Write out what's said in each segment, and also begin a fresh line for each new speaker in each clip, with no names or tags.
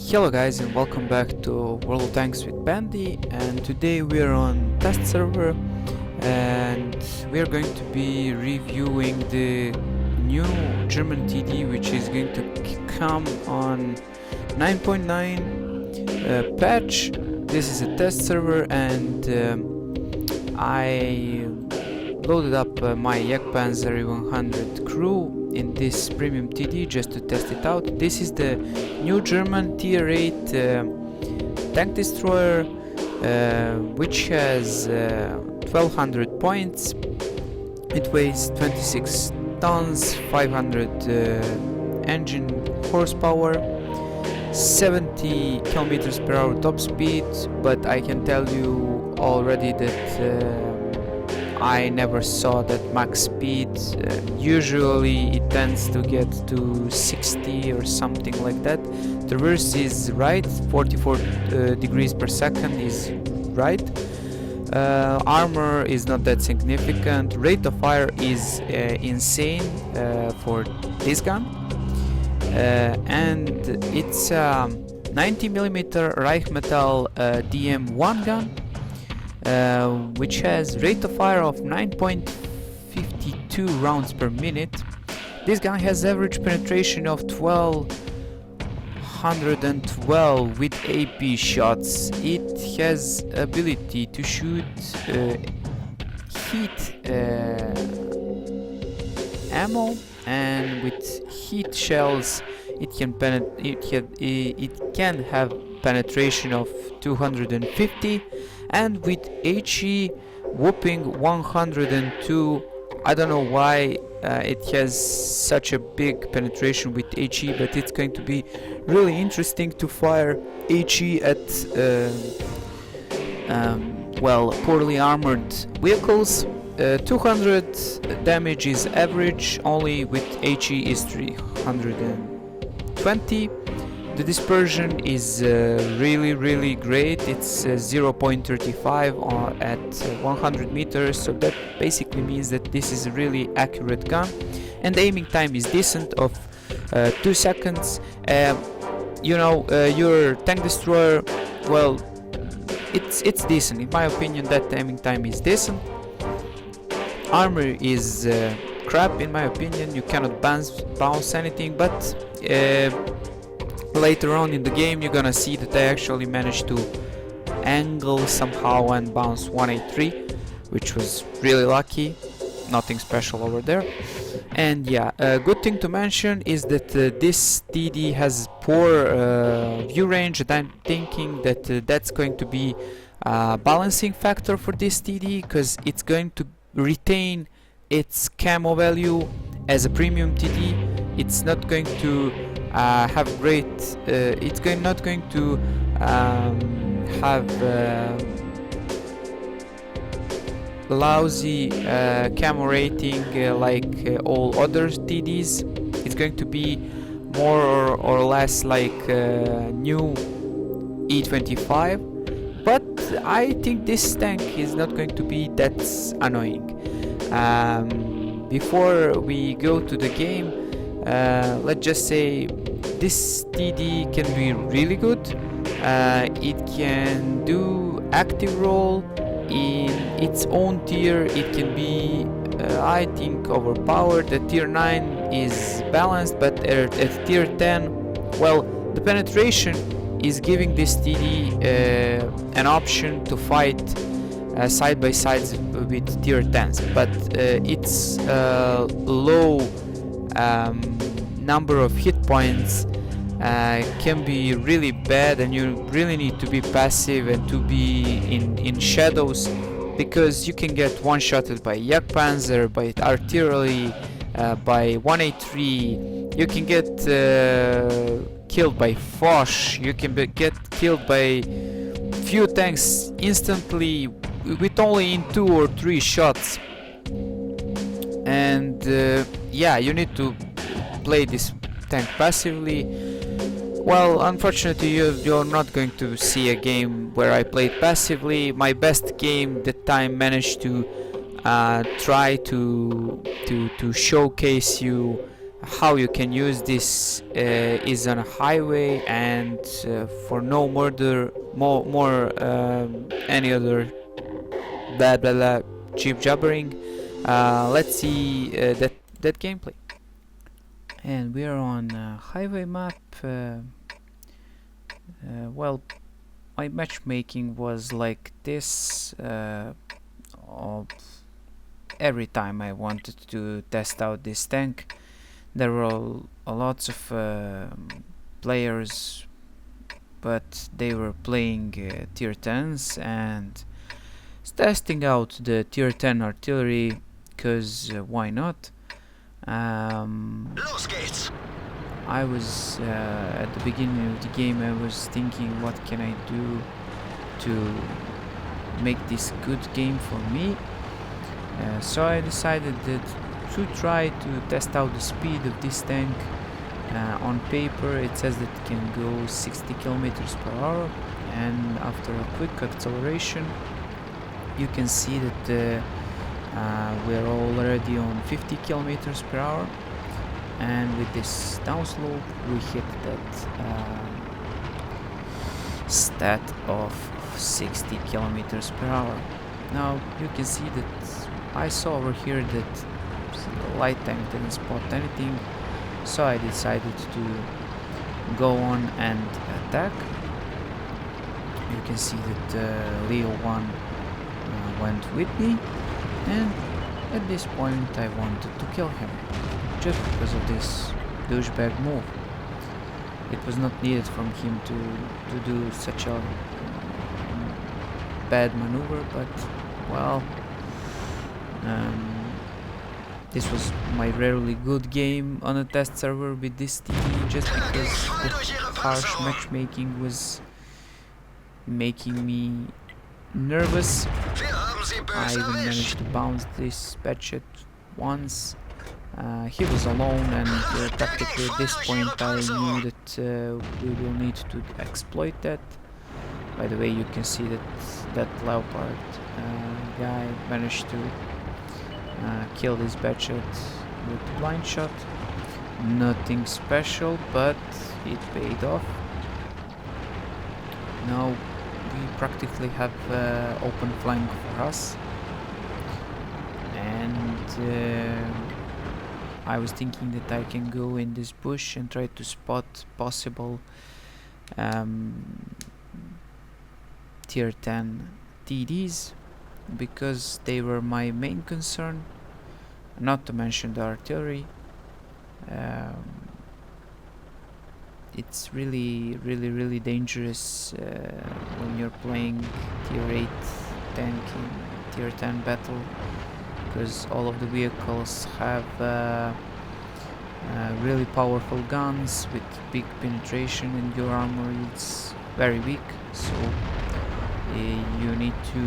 Hello guys and welcome back to World of Tanks with Bandy, and today we're on test server and we're going to be reviewing the new German TD which is going to come on 9.9 patch. This is a test server and I loaded up my Jagdpanzer 100 crew in this premium TD just to test it out. This is the new German tier 8 tank destroyer which has 1200 points. It weighs 26 tons, 500 engine horsepower, 70 kilometers per hour top speed, but I can tell you already that I never saw that max speed. Usually it tends to get to 60 or something like that. The reverse is right, 44 degrees per second is right. Armor is not that significant. Rate of fire is insane for this gun. And it's a 90mm Reichmetall DM1 gun, which has rate of fire of 9.52 rounds per minute. This gun has average penetration of 1212 with AP shots. It has ability to shoot heat ammo, and with heat shells it can have penetration of 250, and with HE whooping 102. I don't know why it has such a big penetration with HE, but it's going to be really interesting to fire HE at well, poorly armored vehicles. 200 damage is average, only with HE is 320. The dispersion is really great. It's 0.35 at 100 meters, so that basically means that this is a really accurate gun, and the aiming time is decent of 2 seconds. You know, your tank destroyer, well, it's decent in my opinion. That aiming time is decent. Armor is crap in my opinion. You cannot bounce anything, but later on in the game you're gonna see that I actually managed to angle somehow and bounce 183, which was really lucky. Nothing special over there. And yeah, a good thing to mention is that this TD has poor view range, and I'm thinking that that's going to be a balancing factor for this TD, because it's going to retain its camo value as a premium TD. It's not going to have great. It's not going to have lousy camo rating like all other TDs. It's going to be more or less like new E25, but I think this tank is not going to be that annoying. Before we go to the game, let's just say this TD can be really good. It can do active role in its own tier. It can be I think overpowered. The tier 9 is balanced, but at tier 10, well, the penetration is giving this TD an option to fight side by side with tier 10s, but its low number of hit points can be really bad, and you really need to be passive and to be in shadows, because you can get one-shotted by Jagdpanzer, by artillery, by 183. You can get killed by Foch. You can get killed by few tanks instantly with only in 2 or 3 shots. And yeah, you need to play this tank passively. Well, unfortunately you're not going to see a game where I played passively. My best game that I managed to try to showcase you how you can use this is on a highway and for no murder more any other blah blah blah cheap jabbering. Let's see that gameplay. And we are on a highway map. Well, my matchmaking was like this. Every time I wanted to test out this tank, there were lots of players, but they were playing tier 10s and testing out the tier 10 artillery, because why not? I was at the beginning of the game, I was thinking, what can I do to make this good game for me? So I decided that to try to test out the speed of this tank. On paper it says that it can go 60 kilometers per hour, and after a quick acceleration you can see that we're already on 50 kilometers per hour, and with this downslope we hit that stat of 60 kilometers per hour. Now you can see that I saw over here that the light tank didn't spot anything, so I decided to go on and attack. You can see that Leo 1 went with me, and at this point I wanted to kill him, just because of this douchebag move. It was not needed from him to do such a bad maneuver, but well, this was my rarely good game on a test server with this TD, just because the harsh matchmaking was making me nervous. I even managed to bounce this batchet once. He was alone, and tactically at this point I knew that we will need to exploit that. By the way, you can see that Leopard guy managed to kill this batchet with blind shot. Nothing special, but it paid off. Now we practically have open flank for us, and I was thinking that I can go in this bush and try to spot possible tier 10 TDs, because they were my main concern, not to mention the artillery. It's really dangerous when you're playing tier 8 tank in tier 10 battle, because all of the vehicles have really powerful guns with big penetration, and your armor is very weak, so you need to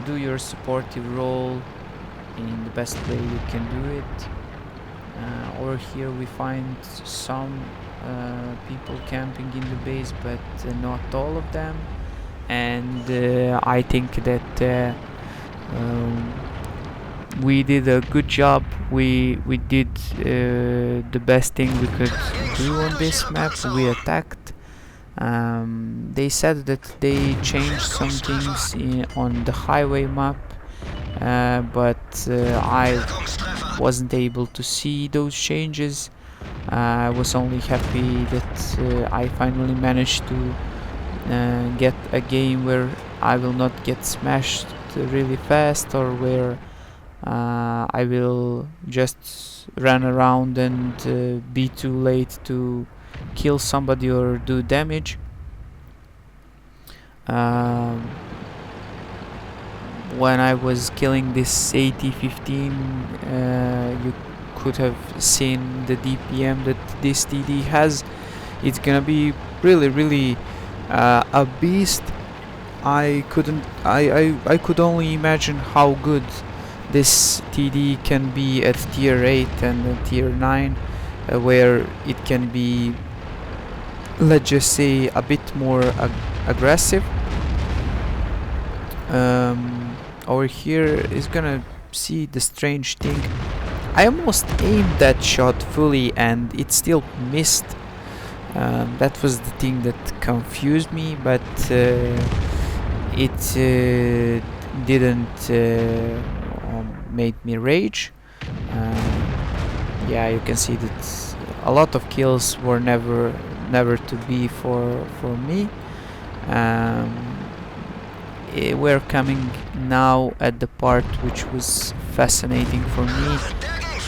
do your supportive role in the best way you can do it. Over here we find some people camping in the base, but not all of them, and I think that we did a good job. We did the best thing we could do on this map. We attacked. They said that they changed some things on the highway map, but I wasn't able to see those changes. I was only happy that I finally managed to get a game where I will not get smashed really fast, or where I will just run around and be too late to kill somebody or do damage. When I was killing this AT-15, you could have seen the DPM that this TD has. It's gonna be really a beast. I could only imagine how good this TD can be at tier 8 and tier 9, where it can be, let's just say, a bit more aggressive. Over here is gonna see the strange thing. I almost aimed that shot fully and it still missed. That was the thing that confused me, but it didn't made me rage. Yeah, you can see that a lot of kills were never to be for me. We're coming now at the part which was fascinating for me.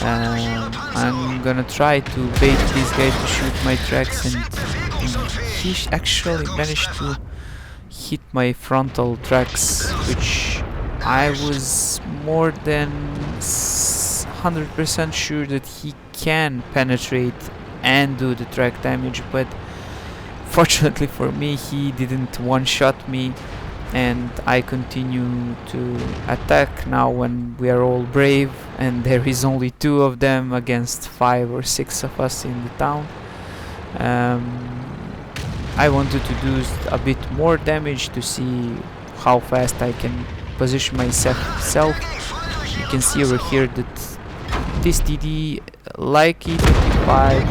I'm gonna try to bait this guy to shoot my tracks, and he actually managed to hit my frontal tracks, which I was more than 100% sure that he can penetrate and do the track damage, but fortunately for me he didn't one-shot me, and I continue to attack now when we are all brave and there is only 2 of them against 5 or 6 of us in the town. I wanted to do a bit more damage to see how fast I can position myself. You can see over here that this TD, like E25,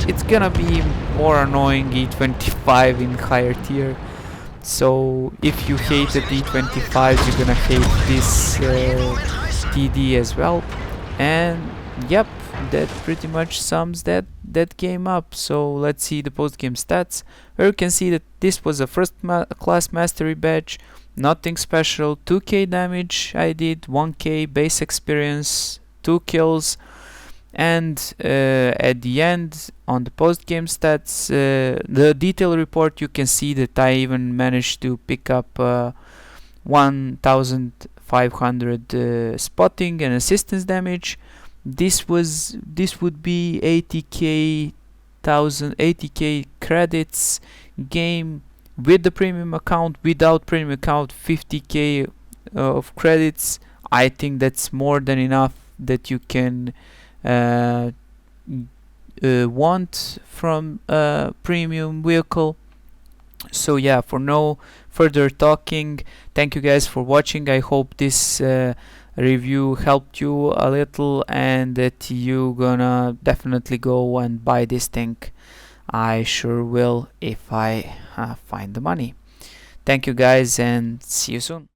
it's gonna be more annoying E25 in higher tier. So if you hated E25s, you're gonna hate this TD as well. And yep, that pretty much sums that game up. So let's see the post-game stats, where you can see that this was a first class mastery badge, nothing special. 2k damage I did, 1k base experience, 2 kills, and at the end on the post-game stats, the detail report, you can see that I even managed to pick up 1500 spotting and assistance damage. This would be 80k credits game with the premium account. Without premium account, 50k of credits. I think that's more than enough that you can want from a premium vehicle. So yeah, for no further talking, thank you guys for watching. I hope this review helped you a little and that you gonna definitely go and buy this thing. I sure will if I find the money. Thank you guys and see you soon.